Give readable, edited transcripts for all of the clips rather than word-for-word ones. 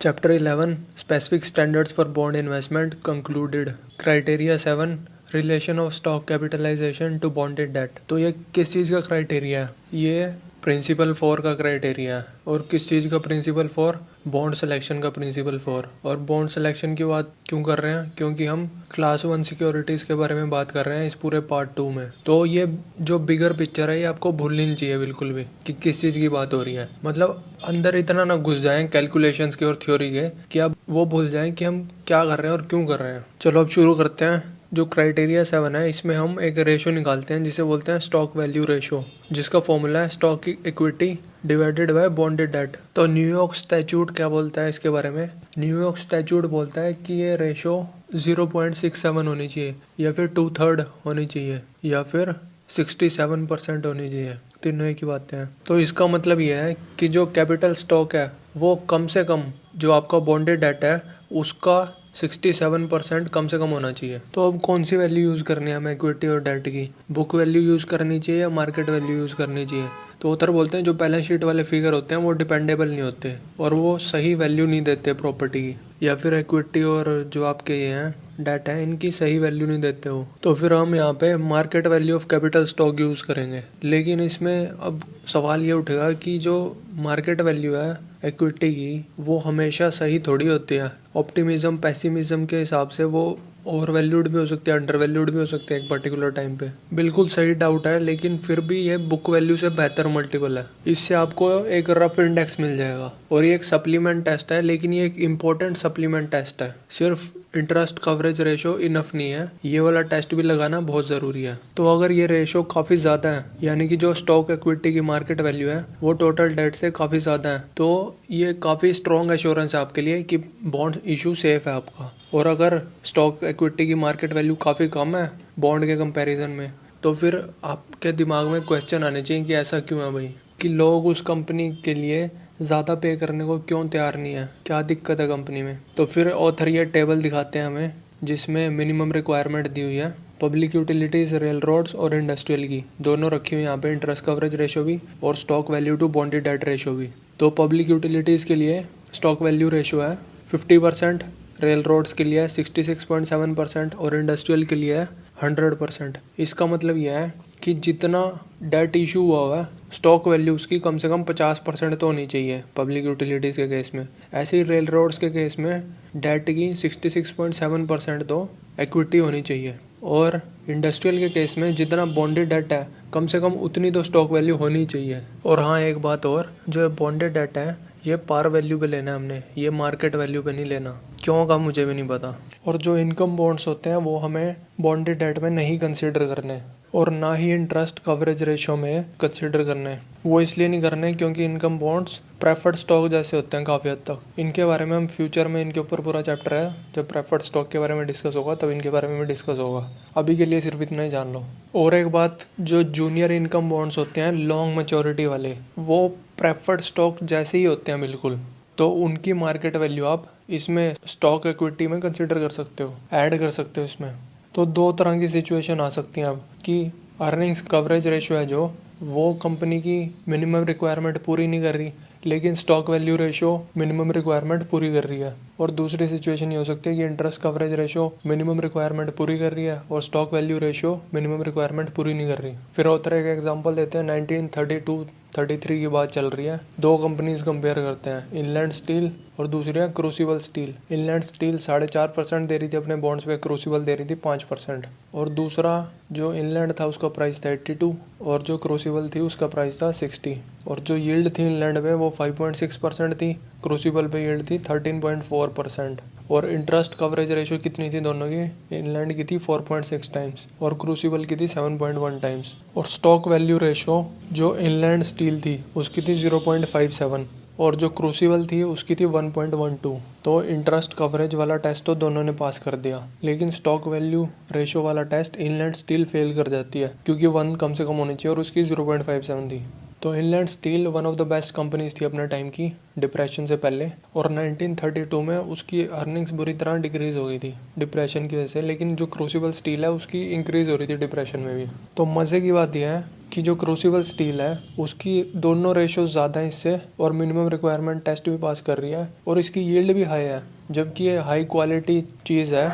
Chapter 11 specific standards for bond investment concluded. Criteria 7 relation of stock capitalization to bonded debt. तो ये किस चीज़ का criteria है? ये प्रिंसिपल 4 का क्राइटेरिया है। और किस चीज़ का प्रिंसिपल 4? बॉन्ड सिलेक्शन का प्रिंसिपल 4। और बॉन्ड सिलेक्शन की बात क्यों कर रहे हैं? क्योंकि हम क्लास 1 सिक्योरिटीज़ के बारे में बात कर रहे हैं इस पूरे पार्ट 2 में। तो ये जो बिगर पिक्चर है ये आपको भूलनी नहीं चाहिए बिल्कुल भी कि किस चीज़ की बात हो रही है। मतलब अंदर इतना ना घुस जाएं कैलकुलेशंस के और थ्योरी के कि आप वो भूल जाएं कि हम क्या कर रहे हैं और क्यों कर रहे हैं। चलो अब शुरू करते हैं। जो क्राइटेरिया 7 है इसमें हम एक रेशो निकालते हैं जिसे बोलते हैं स्टॉक वैल्यू रेशो, जिसका फॉर्मूला है stock equity divided by bonded debt. तो न्यूयॉर्क स्टैट्यूट क्या बोलता है इसके बारे में? न्यूयॉर्क स्टैट्यूट बोलता है कि ये रेशो 0.67 होनी चाहिए, या फिर 2/3 होनी चाहिए, या फिर 67% होनी चाहिए। तीनों एक ही बातें हैं। तो इसका मतलब यह है कि जो कैपिटल स्टॉक है वो कम से कम, जो आपका बॉन्डेड डेट है उसका 67% कम से कम होना चाहिए। तो अब कौन सी वैल्यू यूज़ करनी है हमें इक्विटी और डेट की? बुक वैल्यू यूज़ करनी चाहिए या मार्केट वैल्यू यूज़ करनी चाहिए? तो ऑथर बोलते हैं जो बैलेंस शीट वाले फिगर होते हैं वो डिपेंडेबल नहीं होते और वो सही वैल्यू नहीं देते प्रॉपर्टी की, या फिर इक्विटी और जो आपके ये हैं डेट है इनकी सही वैल्यू नहीं देते हो। तो फिर हम यहाँ पे market value of capital stock use करेंगे। लेकिन इसमें अब सवाल ये उठेगा कि जो मार्केट वैल्यू है इक्विटी की वो हमेशा सही थोड़ी होती है। ऑप्टिमिज्म पेसिमिज्म के हिसाब से वो ओवर वैल्यूड भी हो सकती है, अंडर वैल्यूड भी हो सकती है एक पर्टिकुलर टाइम पे। बिल्कुल सही डाउट है, लेकिन फिर भी ये बुक वैल्यू से बेहतर मल्टीपल है। इससे आपको एक रफ इंडेक्स मिल जाएगा। और ये एक सप्लीमेंट टेस्ट है, लेकिन ये एक इम्पोर्टेंट सप्लीमेंट टेस्ट है। सिर्फ इंटरेस्ट कवरेज रेशो इनफ नहीं है, ये वाला टेस्ट भी लगाना बहुत ज़रूरी है। तो अगर ये रेशो काफ़ी ज़्यादा है, यानी कि जो स्टॉक इक्विटी की मार्केट वैल्यू है वो टोटल डेट से काफ़ी ज़्यादा है, तो ये काफ़ी स्ट्रॉन्ग एश्योरेंस है आपके लिए कि बॉन्ड इशू सेफ है आपका। और अगर स्टॉक इक्विटी की मार्केट वैल्यू काफ़ी कम है बॉन्ड के कंपैरिजन में, तो फिर आपके दिमाग में क्वेश्चन आने चाहिए कि ऐसा क्यों है भाई, कि लोग उस कंपनी के लिए ज़्यादा पे करने को क्यों तैयार नहीं है, क्या दिक्कत है कंपनी में। तो फिर ऑथर ये टेबल दिखाते हैं हमें जिसमें मिनिमम रिक्वायरमेंट दी हुई है पब्लिक यूटिलिटीज़, रेल रोड्स और इंडस्ट्रियल की, दोनों रखी हुई यहाँ पे, इंटरेस्ट कवरेज रेशो भी और stock value to bonded debt ratio भी। तो पब्लिक यूटिलिटीज़ के लिए स्टॉक वैल्यू रेशो है 50%, रेल रोड्स के लिए 66.7% और इंडस्ट्रियल के लिए 100%। इसका मतलब यह है कि जितना डेट इशू हुआ हुआ है स्टॉक वैल्यू उसकी कम से कम 50% तो होनी चाहिए पब्लिक यूटिलिटीज़ के केस में। ऐसे ही रेल रोड्स के केस में डेट की 66.7% तो इक्विटी होनी चाहिए। और इंडस्ट्रियल के केस में जितना बॉन्डेड डेट है कम से कम उतनी तो स्टॉक वैल्यू होनी चाहिए। और हाँ, एक बात और, जो बॉन्डेड डेट है ये पार वैल्यू पे लेना है हमने, ये मार्केट वैल्यू पे नहीं लेना। क्यों का मुझे भी नहीं पता। और जो इनकम बॉन्ड्स होते हैं वो हमें बॉन्डेड डेट में नहीं कंसीडर करने, और ना ही इंटरेस्ट कवरेज रेशो में कंसीडर करने। वो इसलिए नहीं करने क्योंकि इनकम बॉन्ड्स प्रेफर्ड स्टॉक जैसे होते हैं काफ़ी हद तक। इनके बारे में हम फ्यूचर में, इनके ऊपर पूरा चैप्टर है, जब प्रेफर्ड स्टॉक के बारे में डिस्कस होगा तब इनके बारे में भी डिस्कस होगा। अभी के लिए सिर्फ इतना ही जान लो। और एक बात, जो जूनियर इनकम बॉन्ड्स होते हैं लॉन्ग मैच्योरिटी वाले, वो प्रेफर्ड स्टॉक जैसे ही होते हैं बिल्कुल, तो उनकी मार्केट वैल्यू आप इसमें स्टॉक इक्विटी में कंसीडर कर सकते हो, ऐड कर सकते हो इसमें। तो दो तरह की सिचुएशन आ सकती हैं अब, कि अर्निंग्स कवरेज रेशो है जो वो कंपनी की मिनिमम रिक्वायरमेंट पूरी नहीं कर रही, लेकिन stock value ratio minimum requirement पूरी कर रही है। और दूसरी सिचुएशन ये हो सकती है कि interest coverage ratio minimum requirement पूरी कर रही है और stock value ratio minimum requirement पूरी नहीं कर रही। फिर और तरह का एग्जांपल देते हैं, 1932-33 की बात चल रही है। दो कंपनीज कंपेयर करते हैं, इनलैंड स्टील और दूसरी है क्रूसिबल स्टील। इनलैंड स्टील 4.5% दे रही थी अपने बॉन्ड्स पे, क्रूसिबल दे रही थी 5%। और दूसरा जो इनलैंड था उसका प्राइस था 82 और जो क्रूसिबल थी उसका प्राइस था 60। और जो यील्ड थी इनलैंड पे वो 5.6% थी, क्रूसिबल पे यील्ड थी 13.4%। और इंटरेस्ट कवरेज रेशो कितनी थी दोनों की? इनलैंड की थी 4.6 टाइम्स और क्रूसिबल की थी 7.1 टाइम्स। और स्टॉक वैल्यू रेशो जो इनलैंड स्टील थी उसकी थी 0.57 और जो क्रूसिबल थी उसकी थी 1.12। तो इंटरेस्ट कवरेज वाला टेस्ट तो दोनों ने पास कर दिया, लेकिन स्टॉक वैल्यू रेशो वाला टेस्ट इनलैंड स्टील फेल कर जाती है, क्योंकि 1 कम से कम होनी चाहिए और उसकी 0.57 थी। तो inland steel one of the best companies थी अपने टाइम की डिप्रेशन से पहले, और 1932 में उसकी अर्निंग्स बुरी तरह डिक्रीज हो गई थी डिप्रेशन की वजह से, लेकिन जो क्रूसिबल स्टील है उसकी इंक्रीज हो रही थी डिप्रेशन में भी। तो मज़े की बात यह है कि जो क्रूसिबल स्टील है उसकी दोनों रेशोज ज़्यादा हैं इससे, और मिनिमम रिक्वायरमेंट टेस्ट भी पास कर रही है, और इसकी यील्ड भी हाई है, जबकि ये हाई क्वालिटी चीज़ है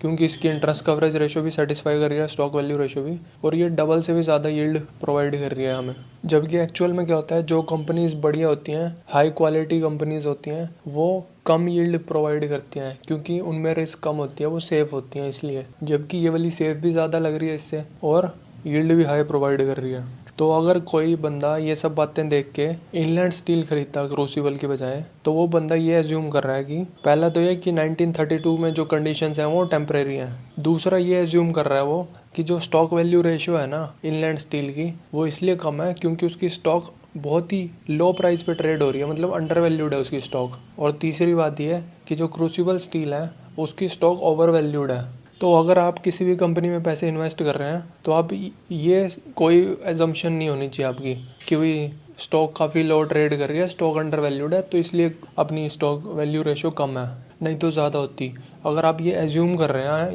क्योंकि इसकी इंटरेस्ट कवरेज रेशो भी सेटिस्फाई कर रही है, स्टॉक वैल्यू रेशो भी, और ये डबल से भी ज़्यादा यील्ड प्रोवाइड कर रही है हमें। जबकि एक्चुअल में क्या होता है, जो कंपनीज बढ़िया होती हैं, हाई क्वालिटी कंपनीज होती हैं, वो कम यील्ड प्रोवाइड करती हैं क्योंकि उनमें रिस्क कम होती है, वो सेफ होती हैं इसलिए। जबकि ये वाली सेफ भी ज़्यादा लग रही है इससे, और यील्ड भी हाई प्रोवाइड कर रही है। तो अगर कोई बंदा ये सब बातें देख के इनलैंड स्टील खरीदता क्रूसिबल के बजाय, तो वो बंदा ये एज्यूम कर रहा है कि पहला तो ये कि 1932 में जो कंडीशंस हैं वो टेम्परेरी हैं। दूसरा ये एज्यूम कर रहा है वो कि जो स्टॉक वैल्यू रेशियो है ना इनलैंड स्टील की, वो इसलिए कम है क्योंकि उसकी स्टॉक बहुत ही लो प्राइस पे ट्रेड हो रही है, मतलब अंडर वैल्यूड है उसकी स्टॉक। और तीसरी बात यह है कि जो क्रूसिबल स्टील है उसकी स्टॉक ओवर वैल्यूड है। तो अगर आप किसी भी कंपनी में पैसे इन्वेस्ट कर रहे हैं तो आप ये कोई एजम्पशन नहीं होनी चाहिए आपकी कि भाई स्टॉक काफ़ी लो ट्रेड कर रही है, स्टॉक अंडर वैल्यूड है, तो इसलिए अपनी स्टॉक वैल्यू रेशो कम है, नहीं तो ज़्यादा होती। अगर आप ये एज्यूम कर रहे हैं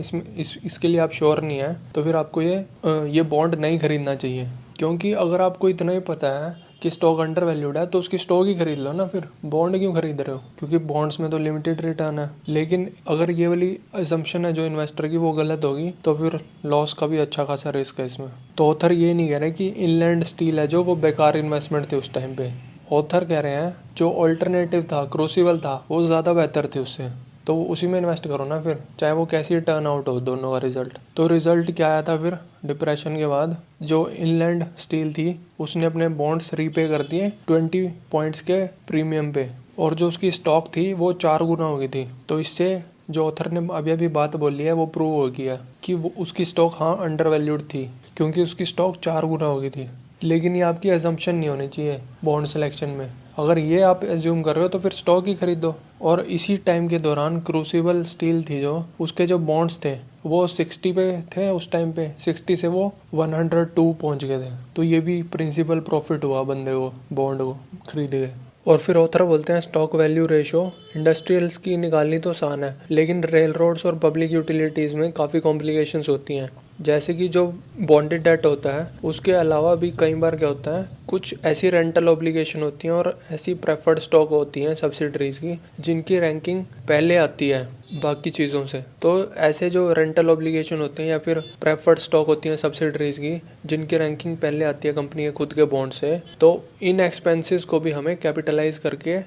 इसके लिए आप श्योर नहीं है, तो फिर आपको ये बॉन्ड नहीं खरीदना चाहिए। क्योंकि अगर आपको इतना ही पता है कि स्टॉक अंडर वैल्यूड है तो उसकी स्टॉक ही खरीद लो ना, फिर बॉन्ड क्यों खरीद रहे हो? क्योंकि बॉन्ड्स में तो लिमिटेड रिटर्न है। लेकिन अगर ये वाली असम्पशन है जो इन्वेस्टर की वो गलत होगी तो फिर लॉस का भी अच्छा खासा रिस्क है इसमें। तो ऑथर ये नहीं कह रहे कि इनलैंड स्टील है जो वो बेकार इन्वेस्टमेंट थी उस टाइम पे। ऑथर कह रहे हैं जो ऑल्टरनेटिव था क्रूसिबल था वो ज़्यादा बेहतर थे उससे, तो उसी में इन्वेस्ट करो ना फिर, चाहे वो कैसी टर्न आउट हो दोनों का रिजल्ट। तो रिजल्ट क्या आया था फिर डिप्रेशन के बाद? जो इनलैंड स्टील थी उसने अपने बॉन्ड्स रीपे कर दिए 20 पॉइंट्स के प्रीमियम पे, और जो उसकी स्टॉक थी वो 4 गुना हो गई थी। तो इससे जो ऑथर ने अभी अभी बात बोली है वो प्रूव हो गया कि वो उसकी स्टॉक हाँ अंडर वैल्यूड थी, क्योंकि उसकी स्टॉक 4 गुना हो गई थी। लेकिन ये आपकी एजम्पशन नहीं होनी चाहिए बॉन्ड सिलेक्शन में। अगर ये आप एज्यूम कर रहे हो तो फिर स्टॉक ही खरीदो। और इसी टाइम के दौरान क्रूसिबल स्टील थी जो उसके जो बॉन्ड्स थे वो 60 पे थे उस टाइम पे, 60 से वो 102 पहुंच गए थे। तो ये भी प्रिंसिपल प्रॉफिट हुआ बंदे को, बॉन्ड को खरीद गए। और फिर ऑथर बोलते हैं स्टॉक वैल्यू रेशो इंडस्ट्रियल्स की निकालनी तो आसान है, लेकिन रेल रोड्स और पब्लिक यूटिलिटीज़ में काफ़ी कॉम्प्लिकेशंस होती हैं। जैसे कि जो बॉन्डेड डेट होता है उसके अलावा भी कई बार क्या होता है, कुछ ऐसी रेंटल ऑब्लिगेशन होती हैं और ऐसी प्रेफर्ड स्टॉक होती हैं सब्सिडरीज की जिनकी रैंकिंग पहले आती है बाकी चीज़ों से। तो ऐसे जो रेंटल ऑब्लिगेशन होते हैं या फिर प्रेफर्ड स्टॉक होती हैं सब्सिडरीज की जिनकी रैंकिंग पहले आती है कंपनी के खुद के बॉन्ड से, तो इन एक्सपेंसेस को भी हमें कैपिटलाइज करके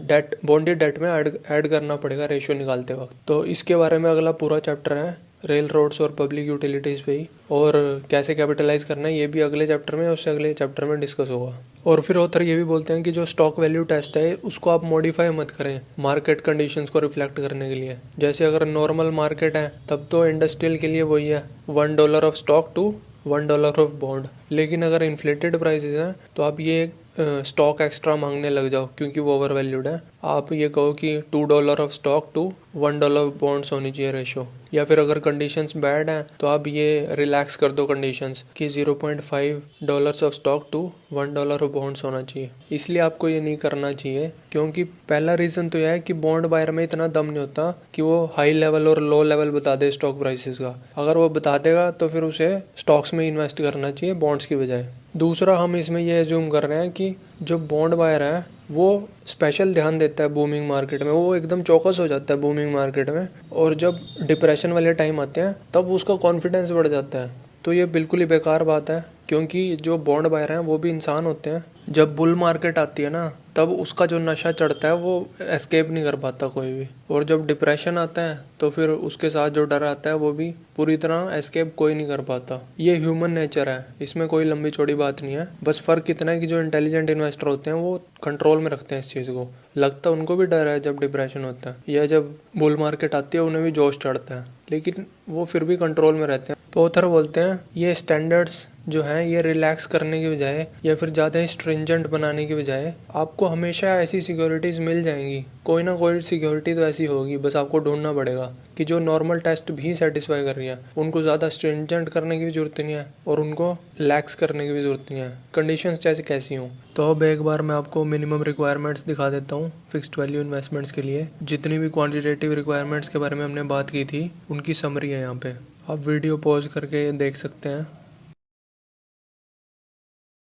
डेट बॉन्डेड डेट में ऐड करना पड़ेगा रेशियो निकालते वक्त। तो इसके बारे में अगला पूरा चैप्टर है रेल रोड्स और पब्लिक यूटिलिटीज़ पे ही, और कैसे कैपिटलाइज करना है ये भी अगले चैप्टर में, उससे अगले चैप्टर में डिस्कस होगा। और फिर ऑथर ये भी बोलते हैं कि जो स्टॉक वैल्यू टेस्ट है उसको आप मॉडिफाई मत करें मार्केट कंडीशंस को रिफ्लेक्ट करने के लिए। जैसे अगर नॉर्मल मार्केट है तब तो इंडस्ट्रियल के लिए वही है $1 of stock to $1 of bond, लेकिन अगर इन्फ्लेटेड प्राइसेस हैं तो आप ये स्टॉक एक्स्ट्रा मांगने लग जाओ क्योंकि वो ओवर वैल्यूड है। आप ये कहो कि $2 of stock to $1 of bonds होनी चाहिए रेशो। या फिर अगर कंडीशंस बैड हैं तो आप ये रिलैक्स कर दो कंडीशंस कि $0.5 of stock to $1 of bonds होना चाहिए। इसलिए आपको ये नहीं करना चाहिए क्योंकि पहला रीज़न तो यह है कि बॉन्ड बायर में इतना दम नहीं होता कि वो हाई लेवल और लो लेवल बता दे स्टॉक प्राइसेस का। अगर वो बता देगा तो फिर उसे स्टॉक्स में इन्वेस्ट करना चाहिए बॉन्ड्स की बजाय। दूसरा, हम इसमें ये एज्यूम कर रहे हैं कि जो बॉन्ड बायर है वो स्पेशल ध्यान देता है बूमिंग मार्केट में, वो एकदम चौकस हो जाता है बूमिंग मार्केट में, और जब डिप्रेशन वाले टाइम आते हैं तब उसका कॉन्फिडेंस बढ़ जाता है। तो ये बिल्कुल ही बेकार बात है क्योंकि जो बॉन्ड बायर हैं वो भी इंसान होते हैं। जब बुल मार्केट आती है ना तब उसका जो नशा चढ़ता है वो एस्केप नहीं कर पाता कोई भी, और जब डिप्रेशन आता है तो फिर उसके साथ जो डर आता है वो भी पूरी तरह एस्केप कोई नहीं कर पाता। ये ह्यूमन नेचर है, इसमें कोई लंबी चौड़ी बात नहीं है। बस फ़र्क इतना है कि जो इंटेलिजेंट इन्वेस्टर होते हैं वो कंट्रोल में रखते हैं इस चीज़ को। लगता है उनको भी डर है जब डिप्रेशन होता है या जब बुल मार्केट आती है उन्हें भी जोश चढ़ता है, लेकिन वो फिर भी कंट्रोल में रहते हैं। तो ऑथर बोलते हैं ये स्टैंडर्ड्स जो हैं ये रिलैक्स करने की बजाय या फिर ज़्यादा ही स्ट्रिंजेंट बनाने की बजाय आपको हमेशा ऐसी सिक्योरिटीज़ मिल जाएंगी। कोई ना कोई सिक्योरिटी तो ऐसी होगी, बस आपको ढूंढना पड़ेगा कि जो नॉर्मल टेस्ट भी सेटिस्फाई कर रही है। उनको ज़्यादा स्ट्रिंजेंट करने की भी ज़रूरत नहीं है और उनको लैक्स करने की भी ज़रूरत नहीं है, कंडीशंस जैसे कैसी हों। तो अब एक बार मैं आपको मिनिमम रिक्वायरमेंट्स दिखा देता हूँ फिक्स्ड वैल्यू इन्वेस्टमेंट्स के लिए। जितनी भी क्वान्टिटेटिव रिक्वायरमेंट्स के बारे में हमने बात की थी उनकी समरी है यहाँ पे, आप वीडियो पॉज करके देख सकते हैं।